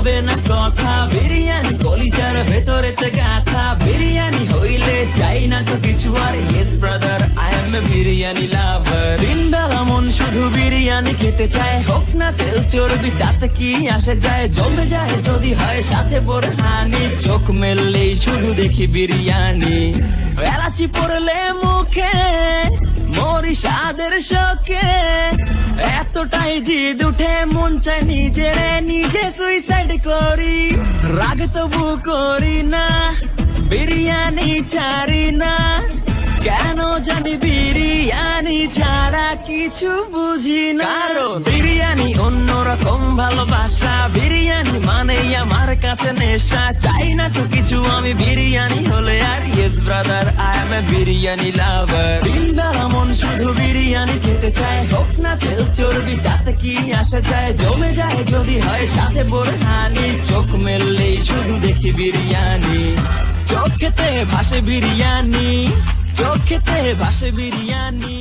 হবে না কথা। বিরিয়ানি কলিজার ভেতরেতে গাথা, বিরিয়ানি হইলে চাই না তো কিছু আর। Yes brother, I M A biryani লাভার। দিন বেলা মন শুধু বিরিয়ানি খেতে চায়, হোক না তেল চর্বি তাতে কি আসে যায়। জমে যায় যদি হয় সাথে বোরহানি, চোখ মেললেই শুধু দেখি বিরিয়ানি। এলাচি পড়লে মুখে মরি স্বাদের শোকে, এতটাই জিদ উঠে মন চায় নিজে সুইসাইড করি। রাগ তবু করি না, বিরিয়ানি ছাড়ি না, কেন জানি বিরিয়ানি ছাড়া কিছু বুঝি না। কারণ বিরিয়ানি অন্যরকম ভালোবাসা, বিরিয়ানি মানেই আমার কাছে নেশা। চাই না তো কিছু আমি বিরিয়ানি হলে আর। Yes brother, I M A biryani লাভার। দিন বেলা মন শুধু বিরিয়ানি খেতে চায়, হোক না তেল চর্বি তাতে কি আসে যায়। জমে যায় যদি হয় সাথে বোরহানি, চোখ মেললেই শুধু দেখি বিরিয়ানি। চোখেতে ভাসে বিরিয়ানি, চোখেতে ভাসে বিরিয়ানি।